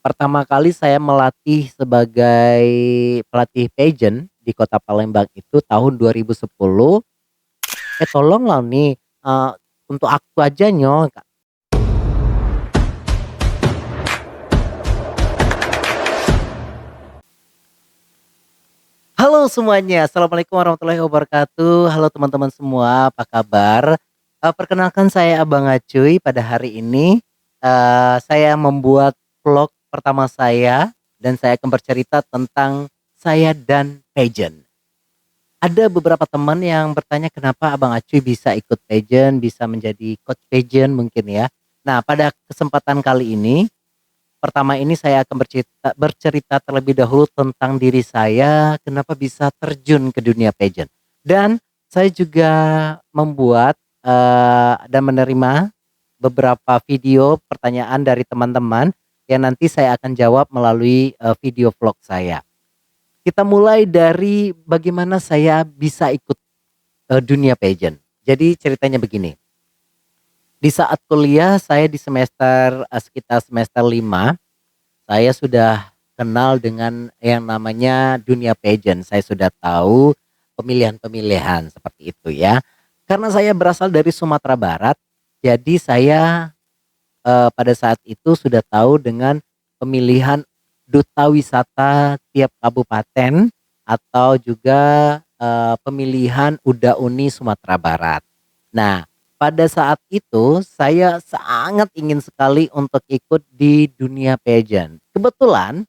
Pertama kali saya melatih sebagai pelatih pageant di kota Palembang itu tahun 2010. Tolonglah nih, untuk aku aja Nyong. Halo semuanya, assalamualaikum warahmatullahi wabarakatuh. Halo teman-teman semua, apa kabar? Perkenalkan saya Abang Acuy. Pada hari ini saya membuat vlog pertama saya dan saya akan bercerita tentang saya dan pageant. Ada beberapa teman yang bertanya kenapa Abang Acuy bisa ikut pageant, bisa menjadi coach pageant mungkin ya. Nah, pada kesempatan kali ini, pertama ini saya akan bercerita terlebih dahulu tentang diri saya, kenapa bisa terjun ke dunia pageant. Dan saya juga membuat dan menerima beberapa video pertanyaan dari teman-teman yang nanti saya akan jawab melalui video vlog saya. Kita mulai dari bagaimana saya bisa ikut dunia pageant. Jadi ceritanya begini. Di saat kuliah saya di semester sekitar semester 5, saya sudah kenal dengan yang namanya dunia pageant. Saya sudah tahu pemilihan-pemilihan seperti itu ya. Karena saya berasal dari Sumatera Barat, jadi saya pada saat itu sudah tahu dengan pemilihan duta wisata tiap kabupaten atau juga pemilihan UDA Uni Sumatera Barat. Nah, pada saat itu saya sangat ingin sekali untuk ikut di dunia pageant. Kebetulan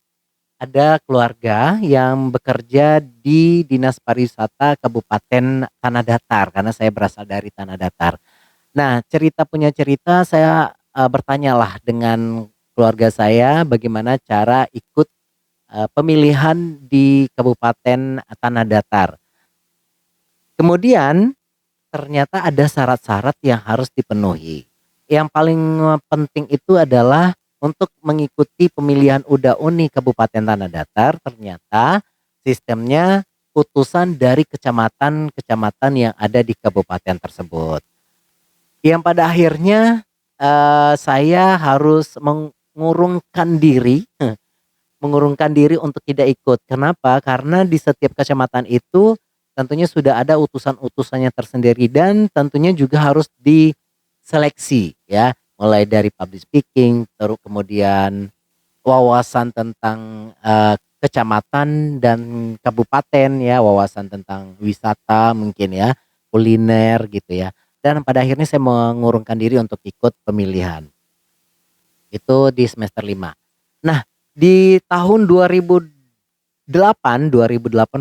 ada keluarga yang bekerja di Dinas Pariwisata Kabupaten Tanah Datar karena saya berasal dari Tanah Datar. Nah, cerita punya cerita saya bertanyalah dengan keluarga saya bagaimana cara ikut pemilihan di Kabupaten Tanah Datar. Kemudian ternyata ada syarat-syarat yang harus dipenuhi. Yang paling penting itu adalah untuk mengikuti pemilihan UDA Uni Kabupaten Tanah Datar, ternyata sistemnya utusan dari kecamatan-kecamatan yang ada di kabupaten tersebut. Yang pada akhirnya saya harus mengurungkan diri, mengurungkan diri untuk tidak ikut. Kenapa? Karena di setiap kecamatan itu tentunya sudah ada utusan-utusannya tersendiri dan tentunya juga harus diseleksi ya, mulai dari public speaking, terus kemudian wawasan tentang kecamatan dan kabupaten ya, wawasan tentang wisata mungkin ya, kuliner gitu ya. Dan pada akhirnya saya mengurungkan diri untuk ikut pemilihan. Itu di semester 5. Nah, di tahun 2008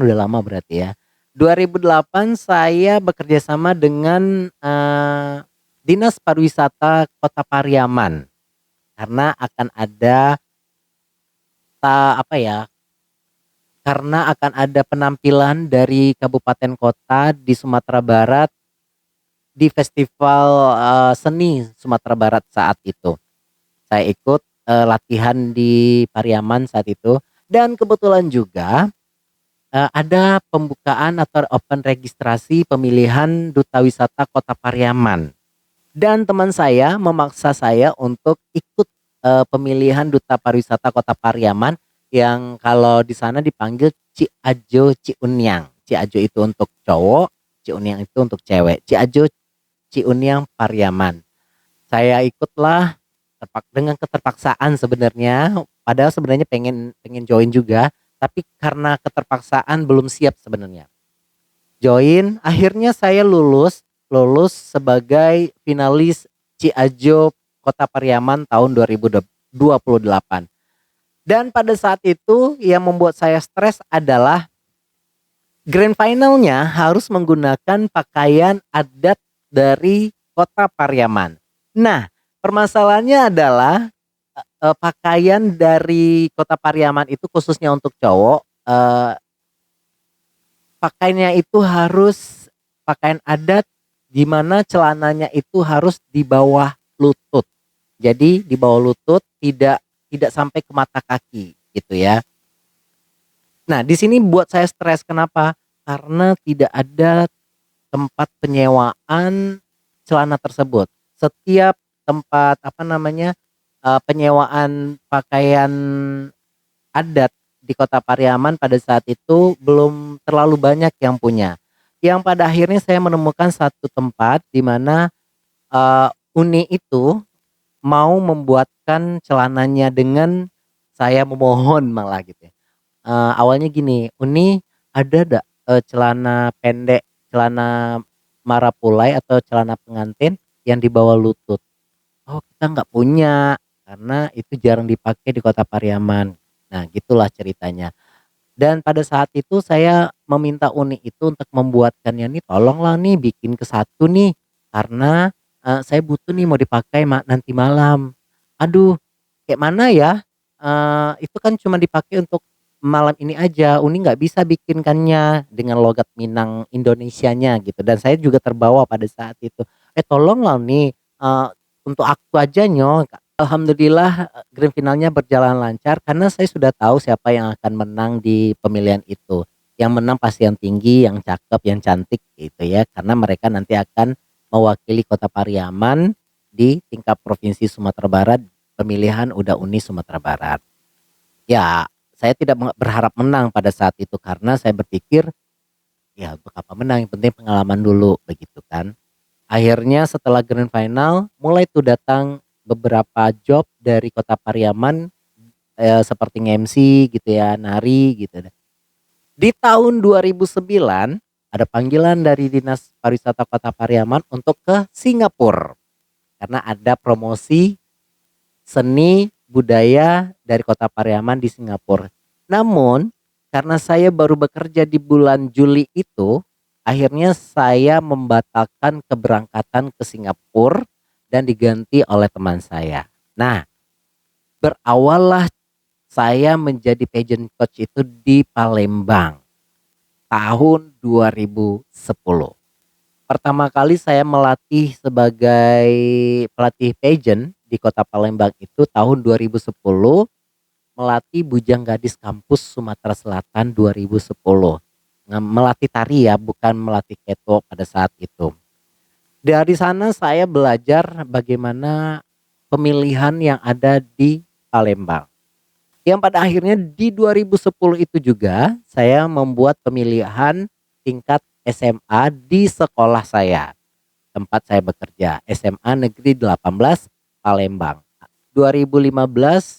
udah lama berarti ya. 2008 saya bekerja sama dengan Dinas Pariwisata Kota Pariaman karena akan ada apa ya? Karena akan ada penampilan dari kabupaten kota di Sumatera Barat di festival seni Sumatera Barat saat itu. Saya ikut latihan di Pariaman saat itu dan kebetulan juga ada pembukaan atau open registrasi pemilihan duta wisata Kota Pariaman. Dan teman saya memaksa saya untuk ikut pemilihan duta pariwisata Kota Pariaman yang kalau di sana dipanggil Ciajo Ciunyang. Ciajo itu untuk cowok, Ciunyang itu untuk cewek. Ciajo Ciunyang Pariaman. Saya ikutlah dengan keterpaksaan sebenarnya. Padahal sebenarnya pengen pengen join juga, tapi karena keterpaksaan belum siap sebenarnya. Join, akhirnya saya lulus, lulus sebagai finalis Ciajo Kota Pariaman tahun 2028. Dan pada saat itu yang membuat saya stres adalah grand finalnya harus menggunakan pakaian adat dari Kota Pariaman. Nah, permasalahannya adalah pakaian dari Kota Pariaman itu khususnya untuk cowok, pakaiannya itu harus pakaian adat di mana celananya itu harus di bawah lutut. Jadi di bawah lutut tidak tidak sampai ke mata kaki gitu ya. Nah, di sini buat saya stres kenapa? Karena tidak ada tempat penyewaan celana tersebut. Setiap tempat apa namanya? penyewaan pakaian adat di Kota Pariaman pada saat itu belum terlalu banyak yang punya. Yang pada akhirnya saya menemukan satu tempat di mana, Uni itu mau membuatkan celananya dengan saya memohon malah gitu ya. Awalnya gini, "Uni ada ndak, celana pendek, celana marapulai atau celana pengantin yang di bawah lutut?" "Oh, kita nggak punya, karena itu jarang dipakai di Kota Pariaman." Nah, gitulah ceritanya. Dan pada saat itu saya meminta Uni itu untuk membuatkannya nih, "Tolonglah nih bikin ke satu nih, karena, saya butuh nih mau dipakai nanti malam." Aduh, kayak mana ya, itu kan cuma dipakai untuk malam ini aja, Uni nggak bisa bikinkannya dengan logat Minang Indonesianya gitu, dan saya juga terbawa pada saat itu. Tolonglah nih, untuk aku aja Nyo." Alhamdulillah, grand finalnya berjalan lancar karena saya sudah tahu siapa yang akan menang di pemilihan itu. Yang menang pasti yang tinggi, yang cakep, yang cantik gitu ya, karena mereka nanti akan mewakili Kota Pariaman di tingkat provinsi Sumatera Barat, pemilihan UDA Uni Sumatera Barat. Ya, saya tidak berharap menang pada saat itu karena saya berpikir, ya untuk apa menang, yang penting pengalaman dulu begitu kan. Akhirnya setelah grand final mulai tuh datang beberapa job dari Kota Pariaman, seperti nge-MC gitu ya, nari gitu. Di tahun 2009 ada panggilan dari Dinas Pariwisata Kota Pariaman untuk ke Singapura karena ada promosi seni budaya dari Kota Pariaman di Singapura. Namun karena saya baru bekerja di bulan Juli itu, akhirnya saya membatalkan keberangkatan ke Singapura dan diganti oleh teman saya. Nah, berawallah saya menjadi pageant coach itu di Palembang tahun 2010. Pertama kali saya melatih sebagai pelatih pageant di Kota Palembang itu tahun 2010, melatih bujang gadis kampus Sumatera Selatan 2010. Melatih tari ya, bukan melatih catwalk pada saat itu. Dari sana saya belajar bagaimana pemilihan yang ada di Palembang. Yang pada akhirnya di 2010 itu juga saya membuat pemilihan tingkat SMA di sekolah saya, tempat saya bekerja, SMA Negeri 18 Palembang. 2015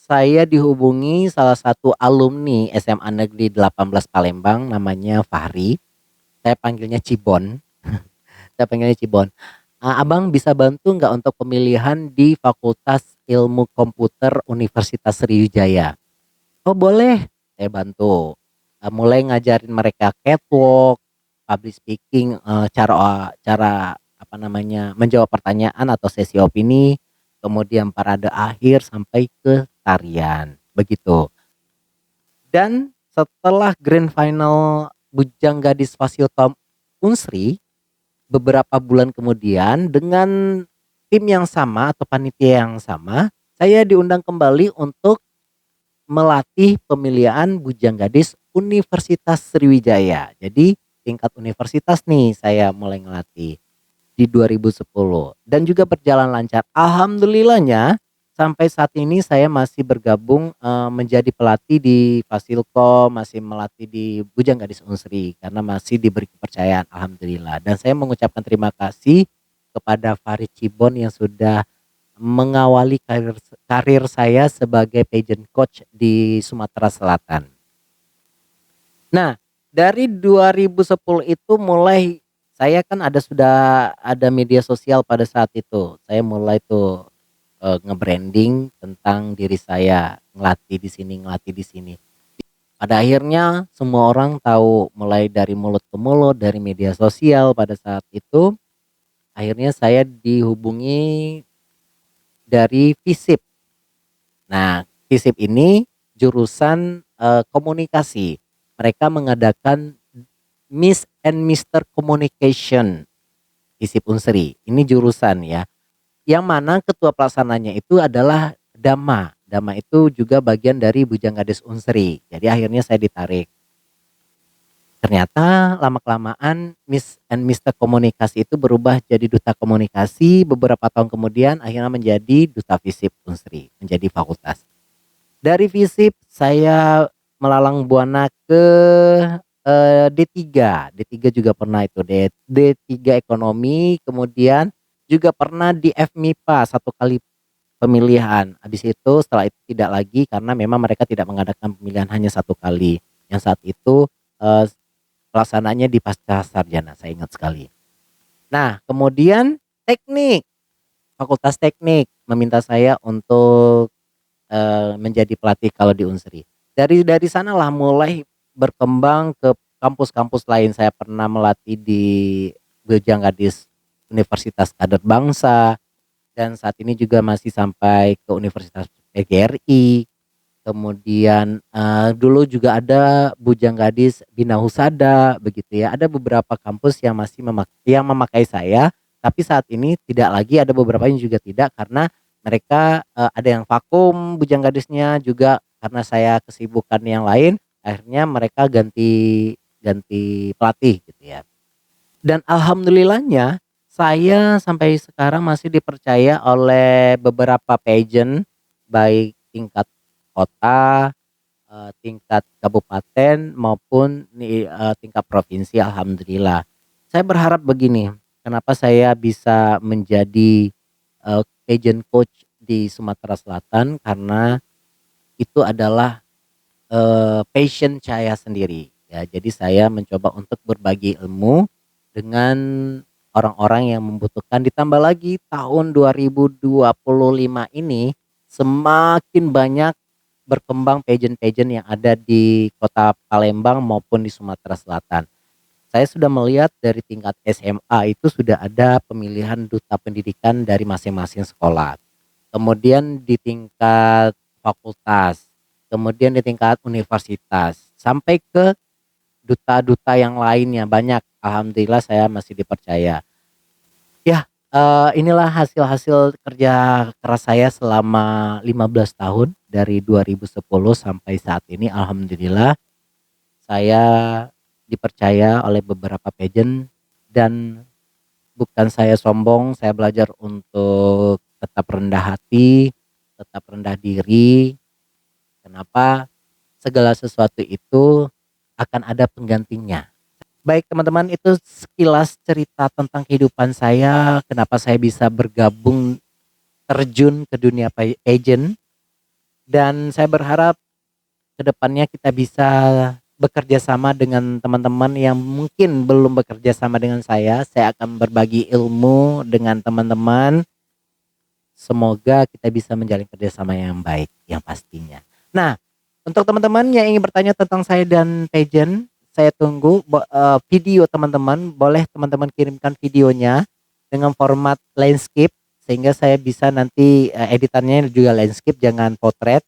saya dihubungi salah satu alumni SMA Negeri 18 Palembang namanya Fahri. Saya panggilnya Cibon. Saya panggilnya Cibon. "Abang bisa bantu nggak untuk pemilihan di Fakultas Ilmu Komputer Universitas Sriwijaya?" "Oh boleh," saya bantu. Mulai ngajarin mereka catwalk, public speaking, cara cara apa namanya, menjawab pertanyaan atau sesi opini, kemudian parade akhir sampai ke tarian, begitu. Dan setelah grand final Bujang Gadis Fasilkom Unsri, beberapa bulan kemudian dengan tim yang sama atau panitia yang sama, saya diundang kembali untuk melatih pemilihan bujang gadis Universitas Sriwijaya. Jadi tingkat universitas nih saya mulai ngelatih di 2010 dan juga berjalan lancar. Alhamdulillahnya sampai saat ini saya masih bergabung, menjadi pelatih di Fasilkom, masih melatih di Bujang Gadis Unsri karena masih diberi kepercayaan alhamdulillah, dan saya mengucapkan terima kasih kepada Farid Cibon yang sudah mengawali karir karir saya sebagai pageant coach di Sumatera Selatan. Nah, dari 2010 itu mulai saya kan sudah ada media sosial pada saat itu. Saya mulai tuh, nge-branding tentang diri saya, ngelatih di sini ngelatih di sini. Pada akhirnya semua orang tahu, mulai dari mulut ke mulut, dari media sosial pada saat itu, akhirnya saya dihubungi dari FISIP. Nah, FISIP ini jurusan, komunikasi. Mereka mengadakan Miss and Mister Communication FISIP Unsri. Ini jurusan ya, yang mana ketua pelaksananya itu adalah Dama. Dama itu juga bagian dari Bujang Gadis Unsri. Jadi akhirnya saya ditarik. Ternyata lama-kelamaan Miss and Mister Komunikasi itu berubah jadi duta komunikasi, beberapa tahun kemudian akhirnya menjadi duta FISIP Unsri, menjadi fakultas. Dari FISIP saya melalang buana ke, D3. D3 juga pernah itu, D3 Ekonomi, kemudian juga pernah di FMIPA 1 kali pemilihan. Habis itu setelah itu tidak lagi karena memang mereka tidak mengadakan pemilihan hanya 1 kali. Yang saat itu, eee, pelaksananya di pascasarjana, saya ingat sekali. Nah, kemudian teknik, Fakultas Teknik meminta saya untuk menjadi pelatih kalau di Unsri. Dari sanalah mulai berkembang ke kampus-kampus lain. Saya pernah melatih di Bujang Gadis Universitas Kader Bangsa dan saat ini juga masih sampai ke Universitas PGRI. Kemudian, dulu juga ada Bujang Gadis Bina Husada begitu ya. Ada beberapa kampus yang masih yang memakai saya, tapi saat ini tidak lagi, ada beberapa yang juga tidak karena mereka, ada yang vakum Bujang Gadisnya juga karena saya kesibukan yang lain, akhirnya mereka ganti ganti pelatih gitu ya. Dan alhamdulillahnya saya sampai sekarang masih dipercaya oleh beberapa pageant, baik tingkat kota, tingkat kabupaten maupun tingkat provinsi alhamdulillah. Saya berharap begini, kenapa saya bisa menjadi, pageant coach di Sumatera Selatan karena itu adalah, passion saya sendiri ya. Jadi saya mencoba untuk berbagi ilmu dengan orang-orang yang membutuhkan, ditambah lagi tahun 2025 ini semakin banyak berkembang pageant-pageant yang ada di Kota Palembang maupun di Sumatera Selatan. Saya sudah melihat dari tingkat SMA itu sudah ada pemilihan duta pendidikan dari masing-masing sekolah. Kemudian di tingkat fakultas, kemudian di tingkat universitas, sampai ke duta-duta yang lainnya banyak. Alhamdulillah saya masih dipercaya. Ya, inilah hasil-hasil kerja keras saya selama 15 tahun dari 2010 sampai saat ini alhamdulillah saya dipercaya oleh beberapa pageant dan bukan saya sombong, saya belajar untuk tetap rendah hati, tetap rendah diri. Kenapa? Segala sesuatu itu akan ada penggantinya. Baik teman-teman, itu sekilas cerita tentang kehidupan saya, kenapa saya bisa bergabung terjun ke dunia pageant dan saya berharap ke depannya kita bisa bekerja sama dengan teman-teman yang mungkin belum bekerja sama dengan saya. Saya akan berbagi ilmu dengan teman-teman. Semoga kita bisa menjalin kerjasama yang baik, yang pastinya. Nah, untuk teman-teman yang ingin bertanya tentang saya dan pageant, saya tunggu video teman-teman. Boleh teman-teman kirimkan videonya dengan format landscape sehingga saya bisa nanti editannya juga landscape, jangan potret.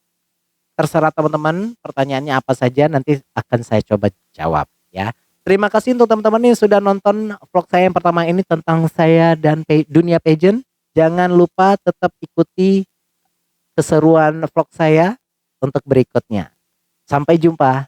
Terserah teman-teman pertanyaannya apa saja nanti akan saya coba jawab ya. Terima kasih untuk teman-teman yang sudah nonton vlog saya yang pertama ini tentang saya dan dunia pageant. Jangan lupa tetap ikuti keseruan vlog saya untuk berikutnya. Sampai jumpa.